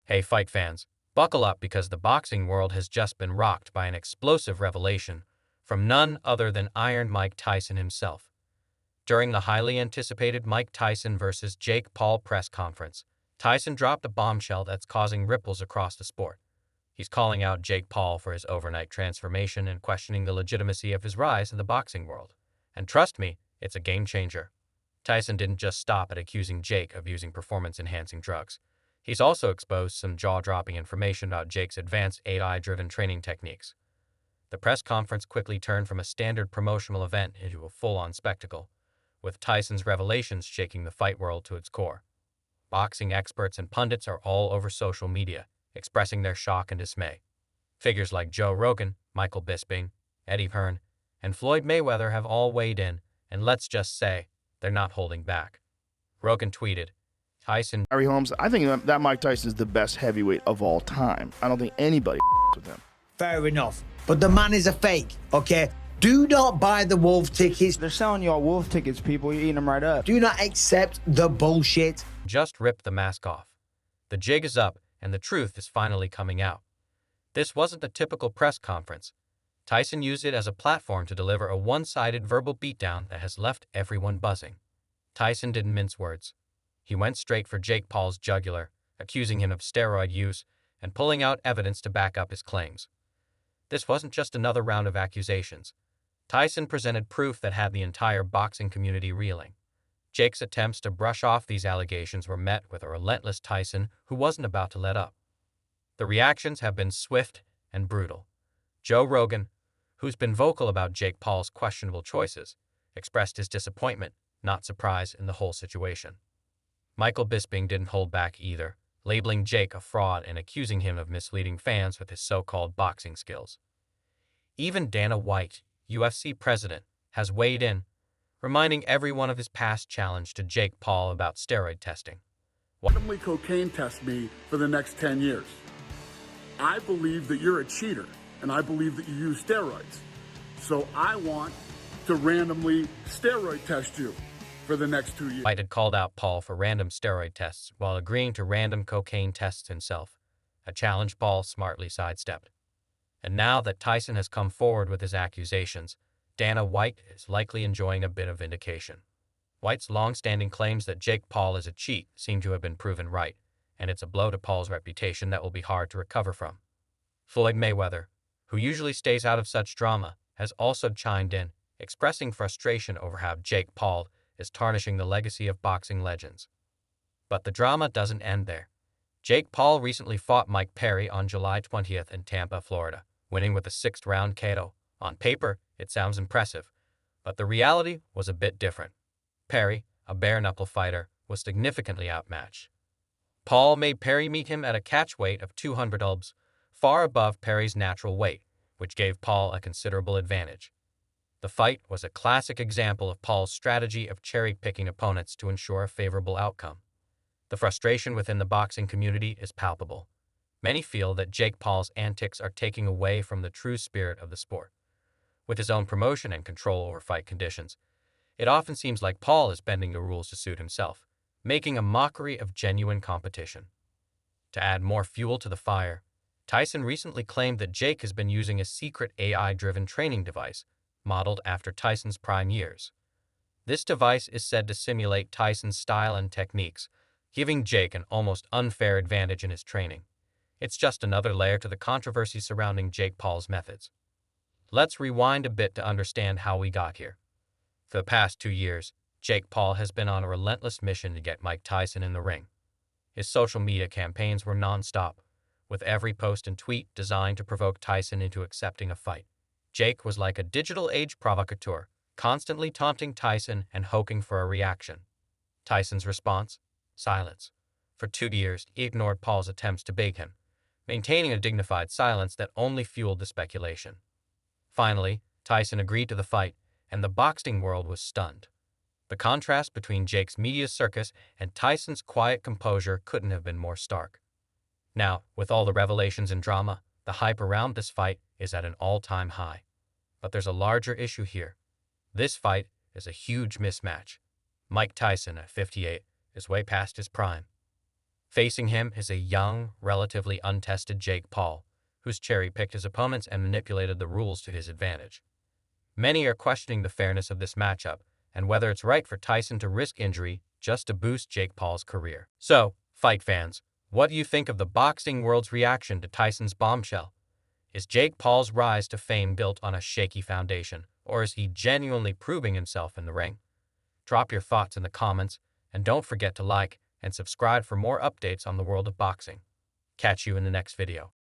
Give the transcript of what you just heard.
Hey, fight fans, buckle up because the boxing world has just been rocked by an explosive revelation from none other than Iron Mike Tyson himself. During the highly anticipated Mike Tyson versus Jake Paul press conference, Tyson dropped a bombshell that's causing ripples across the sport. He's calling out Jake Paul for his overnight transformation and questioning the legitimacy of his rise in the boxing world. And trust me, it's a game changer. Tyson didn't just stop at accusing Jake of using performance-enhancing drugs. He's also exposed some jaw-dropping information about Jake's advanced AI-driven training techniques. The press conference quickly turned from a standard promotional event into a full-on spectacle, with Tyson's revelations shaking the fight world to its core. Boxing experts and pundits are all over social media, expressing their shock and dismay. Figures like Joe Rogan, Michael Bisping, Eddie Hearn, and Floyd Mayweather have all weighed in, and let's just say, they're not holding back. Rogan tweeted, Tyson. Harry Holmes, I think that Mike Tyson is the best heavyweight of all time. I don't think anybody with him. Fair enough. But the man is a fake, okay? Do not buy the wolf tickets. They're selling y'all wolf tickets, people. You're eating them right up. Do not accept the bullshit. Just ripped the mask off. The jig is up, and the truth is finally coming out. This wasn't a typical press conference. Tyson used it as a platform to deliver a one-sided verbal beatdown that has left everyone buzzing. Tyson didn't mince words. He went straight for Jake Paul's jugular, accusing him of steroid use and pulling out evidence to back up his claims. This wasn't just another round of accusations. Tyson presented proof that had the entire boxing community reeling. Jake's attempts to brush off these allegations were met with a relentless Tyson who wasn't about to let up. The reactions have been swift and brutal. Joe Rogan, who's been vocal about Jake Paul's questionable choices, expressed his disappointment, not surprise, in the whole situation. Michael Bisping didn't hold back either, labeling Jake a fraud and accusing him of misleading fans with his so-called boxing skills. Even Dana White, UFC president, has weighed in, reminding everyone of his past challenge to Jake Paul about steroid testing. Randomly cocaine test me for the next 10 years. I believe that you're a cheater, and I believe that you use steroids. So I want to randomly steroid test you for the next 2 years. White had called out Paul for random steroid tests while agreeing to random cocaine tests himself, a challenge Paul smartly sidestepped. And now that Tyson has come forward with his accusations, Dana White is likely enjoying a bit of vindication. White's long-standing claims that Jake Paul is a cheat seem to have been proven right, and it's a blow to Paul's reputation that will be hard to recover from. Floyd Mayweather, who usually stays out of such drama, has also chimed in, expressing frustration over how Jake Paul is tarnishing the legacy of boxing legends. But the drama doesn't end there. Jake Paul recently fought Mike Perry on July 20th in Tampa, Florida, winning with a 6th-round KO. On paper, it sounds impressive, but the reality was a bit different. Perry, a bare-knuckle fighter, was significantly outmatched. Paul made Perry meet him at a catch weight of 200 lbs, far above Perry's natural weight, which gave Paul a considerable advantage. The fight was a classic example of Paul's strategy of cherry-picking opponents to ensure a favorable outcome. The frustration within the boxing community is palpable. Many feel that Jake Paul's antics are taking away from the true spirit of the sport. With his own promotion and control over fight conditions, it often seems like Paul is bending the rules to suit himself, making a mockery of genuine competition. To add more fuel to the fire, Tyson recently claimed that Jake has been using a secret AI-driven training device modeled after Tyson's prime years. This device is said to simulate Tyson's style and techniques, giving Jake an almost unfair advantage in his training. It's just another layer to the controversy surrounding Jake Paul's methods. Let's rewind a bit to understand how we got here. For the past 2 years, Jake Paul has been on a relentless mission to get Mike Tyson in the ring. His social media campaigns were non-stop, with every post and tweet designed to provoke Tyson into accepting a fight. Jake was like a digital age provocateur, constantly taunting Tyson and hoping for a reaction. Tyson's response? Silence. For 2 years, he ignored Paul's attempts to bait him, maintaining a dignified silence that only fueled the speculation. Finally, Tyson agreed to the fight, and the boxing world was stunned. The contrast between Jake's media circus and Tyson's quiet composure couldn't have been more stark. Now, with all the revelations and drama, the hype around this fight is at an all-time high. But there's a larger issue here. This fight is a huge mismatch. Mike Tyson, at 58, is way past his prime. Facing him is a young, relatively untested Jake Paul, who's cherry-picked his opponents and manipulated the rules to his advantage. Many are questioning the fairness of this matchup and whether it's right for Tyson to risk injury just to boost Jake Paul's career. So, fight fans, what do you think of the boxing world's reaction to Tyson's bombshell? Is Jake Paul's rise to fame built on a shaky foundation, or is he genuinely proving himself in the ring? Drop your thoughts in the comments, and don't forget to like and subscribe for more updates on the world of boxing. Catch you in the next video.